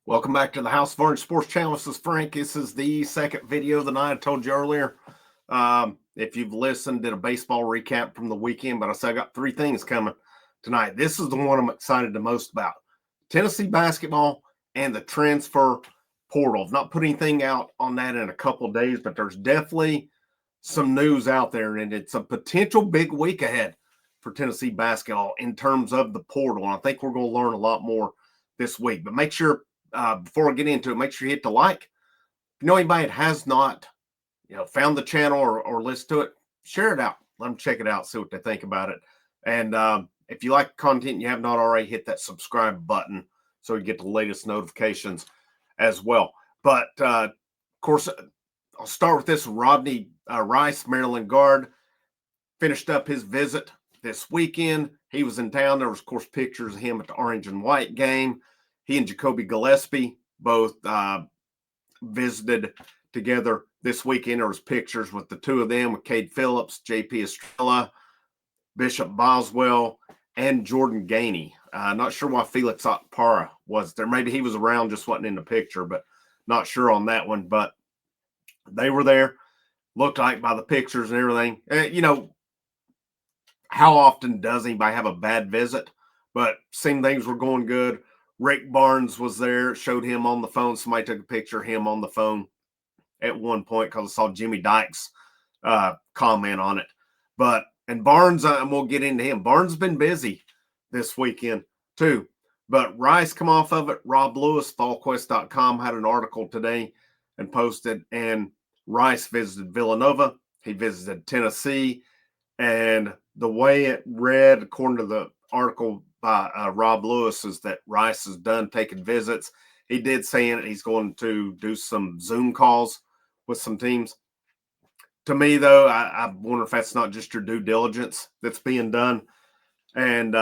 Welcome back to the House of Orange Sports Channel. This is Frank. This is the second video of the night. I told you earlier. If you've listened, did a baseball recap from the weekend, but I said I got three things coming tonight. This is the one I'm excited the most about. Tennessee basketball and the transfer portal. I've not put anything out on that in a couple of days, but there's definitely some news out there, and it's a potential big week ahead for Tennessee basketball in terms of the portal. And I think we're going to learn a lot more this week. But make sure, before I get into it, make sure you hit the like. If you know anybody that has not, found the channel or listened to it, share it out. Let them check it out, see what they think about it. And if you like the content and you have not already, hit that subscribe button so you get the latest notifications as well. But, of course, I'll start with this. Rodney Rice, Maryland guard, finished up his visit this weekend. He was in town. There was, of course, pictures of him at the Orange and White game. He and Jacoby Gillespie both visited together this weekend. There was pictures with the two of them, with Cade Phillips, J.P. Estrella, Bishop Boswell, and Jordan Gainey. Not sure why Felix Okpara was there. Maybe he was around, just wasn't in the picture, but not sure on that one. But they were there. Looked like by the pictures and everything. How often does anybody have a bad visit? But seemed things were going good. Rick Barnes was there, showed him on the phone. Somebody took a picture of him on the phone at one point because I saw Jimmy Dykes comment on it. And Barnes, and we'll get into him. Barnes has been busy this weekend too. But Rice come off of it. Rob Lewis, VolQuest.com, had an article today and posted. And Rice visited Villanova. He visited Tennessee. And the way it read, according to the article by Rob Lewis, is that Rice is done taking visits. He did say he's going to do some Zoom calls with some teams. To me, though, I wonder if that's not just your due diligence that's being done. And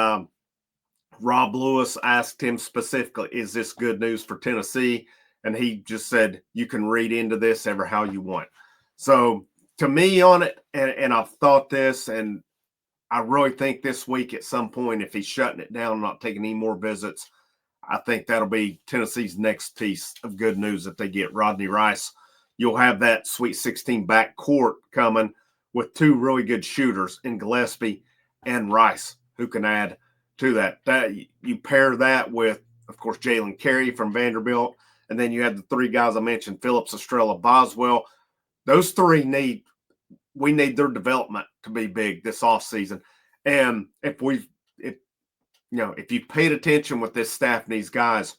Rob Lewis asked him specifically, is this good news for Tennessee? And he just said, you can read into this ever how you want. So to me on it, and I've thought this, and I really think this week at some point, if he's shutting it down, not taking any more visits, I think that'll be Tennessee's next piece of good news if they get Rodney Rice. You'll have that Sweet 16 backcourt coming with two really good shooters in Gillespie and Rice, who can add to that. You pair that with, of course, Jalen Carey from Vanderbilt, and then you have the three guys I mentioned, Phillips, Estrella, Boswell. Those three we need their development to be big this offseason. And if you paid attention with this staff and these guys,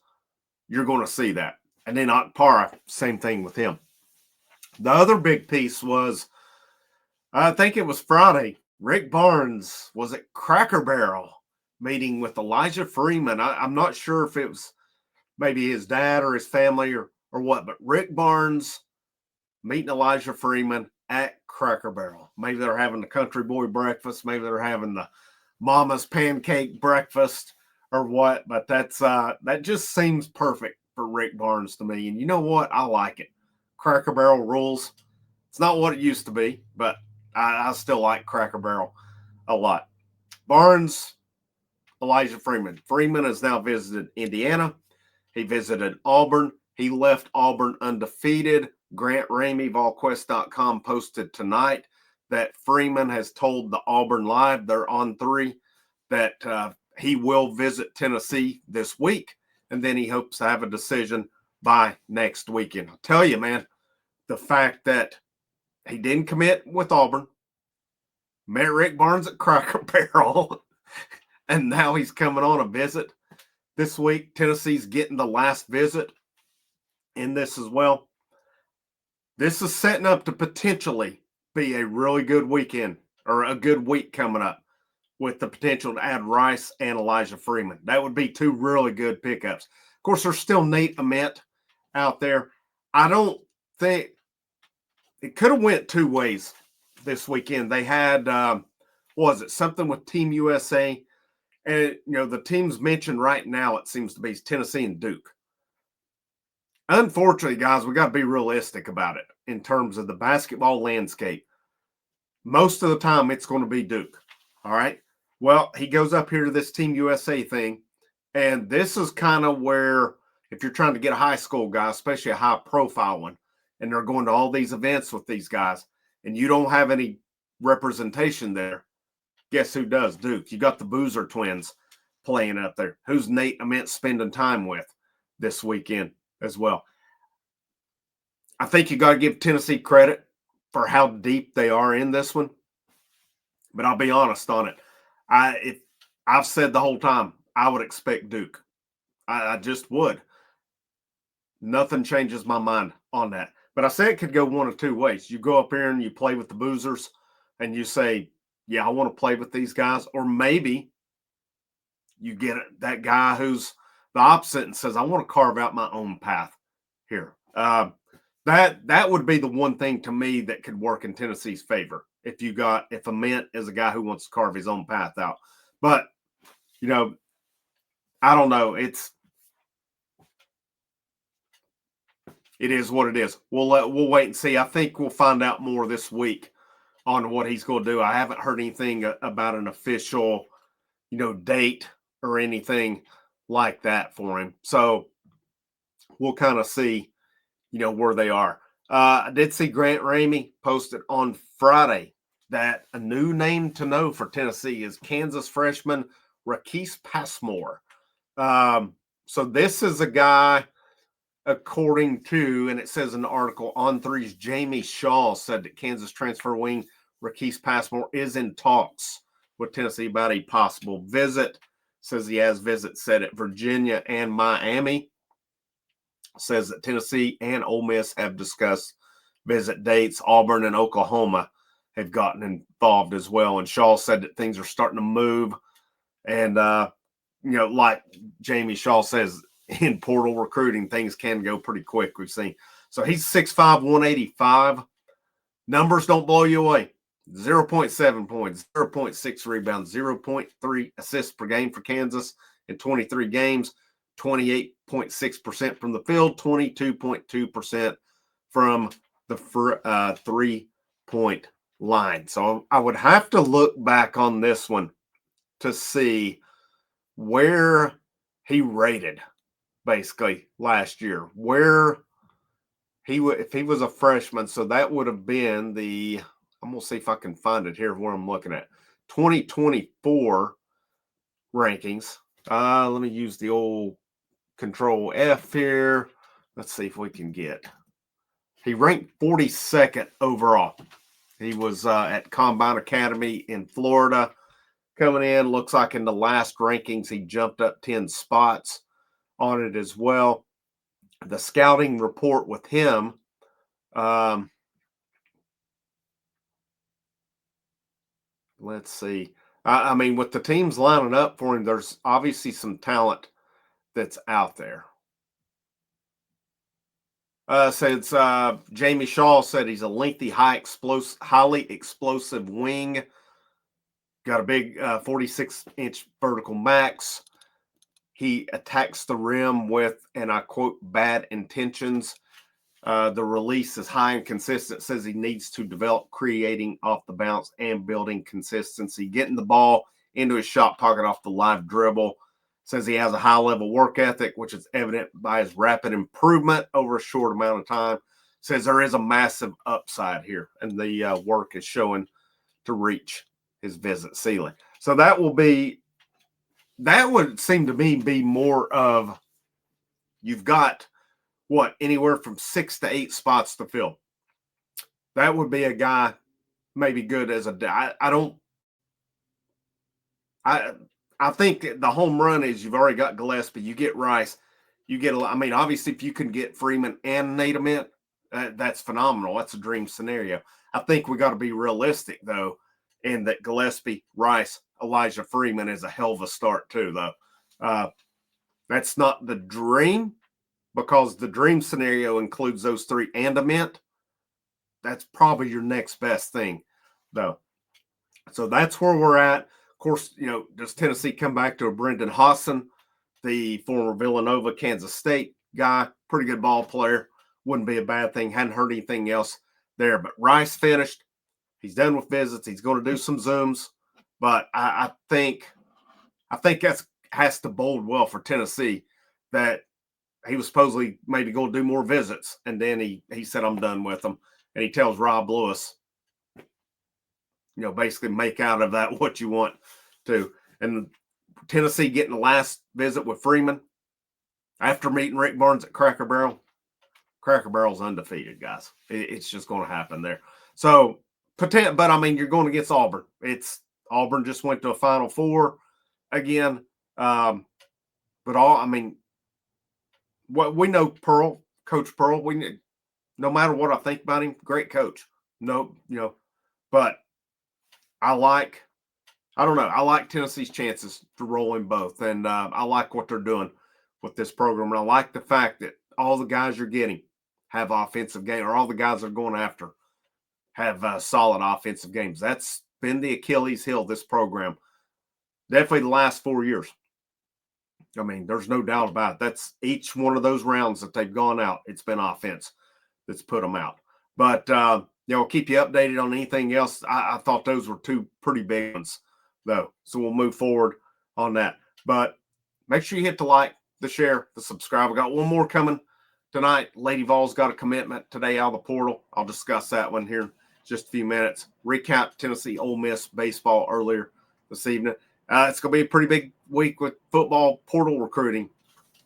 you're going to see that. And then Okpara, same thing with him. The other big piece was, I think it was Friday, Rick Barnes was at Cracker Barrel meeting with Elijah Freeman. I'm not sure if it was maybe his dad or his family or what, but Rick Barnes meeting Elijah Freeman at Cracker Barrel. Maybe they're having the country boy breakfast. Maybe they're having the mama's pancake breakfast or what. But that just seems perfect for Rick Barnes to me. And you know what? I like it. Cracker Barrel rules. It's not what it used to be, but I still like Cracker Barrel a lot. Barnes, Elijah Freeman. Freeman has now visited Indiana. He visited Auburn. He left Auburn undefeated. Grant Ramey, VolQuest.com, posted tonight that Freeman has told the Auburn Live, they're on 3, that he will visit Tennessee this week, and then he hopes to have a decision by next weekend. I'll tell you, man, the fact that he didn't commit with Auburn, met Rick Barnes at Cracker Barrel, and now he's coming on a visit this week. Tennessee's getting the last visit in this as well. This is setting up to potentially be a really good weekend or a good week coming up with the potential to add Rice and Elijah Freeman. That would be two really good pickups. Of course, there's still Nate Ament out there. I don't think it could have went two ways this weekend. They had, something with Team USA? And, the teams mentioned right now, it seems to be Tennessee and Duke. Unfortunately, guys, we got to be realistic about it in terms of the basketball landscape. Most of the time, it's going to be Duke. All right. Well, he goes up here to this Team USA thing, and this is kind of where if you're trying to get a high school guy, especially a high profile one, and they're going to all these events with these guys, and you don't have any representation there, guess who does? Duke. You got the Boozer twins playing up there. Who's Nate Ament spending time with this weekend as well? I think you got to give Tennessee credit for how deep they are in this one. But I'll be honest on it. I've said the whole time, I would expect Duke. I just would. Nothing changes my mind on that. But I say it could go one of two ways. You go up here and you play with the Boozers and you say, yeah, I want to play with these guys. Or maybe you get that guy who's the opposite and says, I want to carve out my own path here. That would be the one thing to me that could work in Tennessee's favor. If Ament is a guy who wants to carve his own path out. But, I don't know. It is what it is. We'll wait and see. I think we'll find out more this week on what he's going to do. I haven't heard anything about an official, date or anything like that for him. So we'll kind of see, where they are. I did see Grant Ramey posted on Friday that a new name to know for Tennessee is Kansas freshman Rakease Passmore. So this is a guy, according to, and it says in the article, On3's Jamie Shaw said that Kansas transfer wing Rakease Passmore is in talks with Tennessee about a possible visit. Says he has visits set at Virginia and Miami. Says that Tennessee and Ole Miss have discussed visit dates. Auburn and Oklahoma have gotten involved as well. And Shaw said that things are starting to move. And, like Jamie Shaw says, in portal recruiting, things can go pretty quick, we've seen. So he's 6'5", 185. Numbers don't blow you away. 0.7 points, 0.6 rebounds, 0.3 assists per game for Kansas in 23 games, 28.6% from the field, 22.2% from the 3-point line. So I would have to look back on this one to see where he rated basically last year, where if he was a freshman. So that would have been I'm going to see if I can find it here where I'm looking at 2024 rankings. Let me use the old Control F here. Let's see if we can get. He ranked 42nd overall. He was at Combine Academy in Florida. Coming in, looks like in the last rankings, he jumped up 10 spots on it as well. The scouting report with him, let's see. I mean, with the teams lining up for him, there's obviously some talent that's out there. Jamie Shaw said he's a lengthy, highly explosive wing. Got a big 46-inch vertical max. He attacks the rim with, and I quote, bad intentions. The release is high and consistent. Says he needs to develop creating off the bounce and building consistency, getting the ball into his shot pocket off the live dribble. Says he has a high-level work ethic, which is evident by his rapid improvement over a short amount of time. Says there is a massive upside here, and the work is showing to reach his visit ceiling. So that would seem to me be more of, you've got anywhere from 6 to 8 spots to fill. That would be a guy maybe good as I think the home run is you've already got Gillespie, you get Rice, obviously if you can get Freeman and Nate Ament, that's phenomenal. That's a dream scenario. I think we got to be realistic though, in that Gillespie, Rice, Elijah Freeman is a hell of a start too though. That's not the dream, because the dream scenario includes those three and Ament. That's probably your next best thing though. So that's where we're at. Of course, does Tennessee come back to a Brendan Hawson, the former Villanova, Kansas State guy? Pretty good ball player. Wouldn't be a bad thing. Hadn't heard anything else there. But Rice finished. He's done with visits. He's going to do some Zooms. But I think that has to bode well for Tennessee, that he was supposedly maybe going to do more visits, and then he said, I'm done with them. And he tells Rob Lewis, basically make out of that what you want to. And Tennessee getting the last visit with Freeman after meeting Rick Barnes at Cracker Barrel. Cracker Barrel's undefeated, guys. It's just going to happen there. So, but I mean, you're going against Auburn. Auburn just went to a Final Four again. But what we know, Coach Pearl. No matter what I think about him, great coach. But I like Tennessee's chances to roll in both, and I like what they're doing with this program. And I like the fact that all the guys you're getting have offensive game, or all the guys they're going after have solid offensive games. That's been the Achilles heel of this program. Definitely the last 4 years. I mean, there's no doubt about it. That's each one of those rounds that they've gone out, it's been offense that's put them out. But, I'll keep you updated on anything else. I thought those were two pretty big ones, though. So we'll move forward on that. But make sure you hit the like, the share, the subscribe. We got one more coming tonight. Lady Vols got a commitment today out of the portal. I'll discuss that one here in just a few minutes. Recap Tennessee Ole Miss baseball earlier this evening. It's going to be a pretty big week with football portal recruiting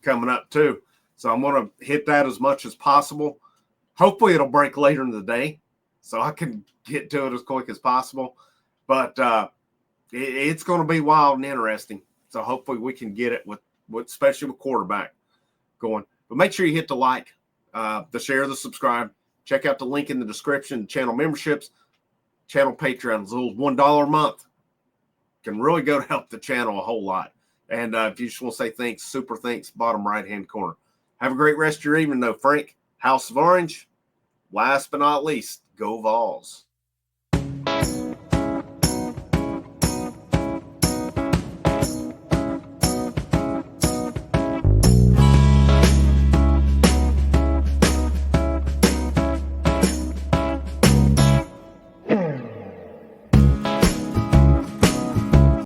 coming up too. So I'm going to hit that as much as possible. Hopefully it'll break later in the day so I can get to it as quick as possible. But it's going to be wild and interesting. So hopefully we can get it with especially with quarterback going. But make sure you hit the like, the share, the subscribe. Check out the link in the description. Channel memberships, channel Patreon. As little as $1 a month can really go to help the channel a whole lot. And if you just want to say thanks, super thanks, bottom right-hand corner. Have a great rest of your evening, though, Frank. House of Orange. Last but not least, go Vols.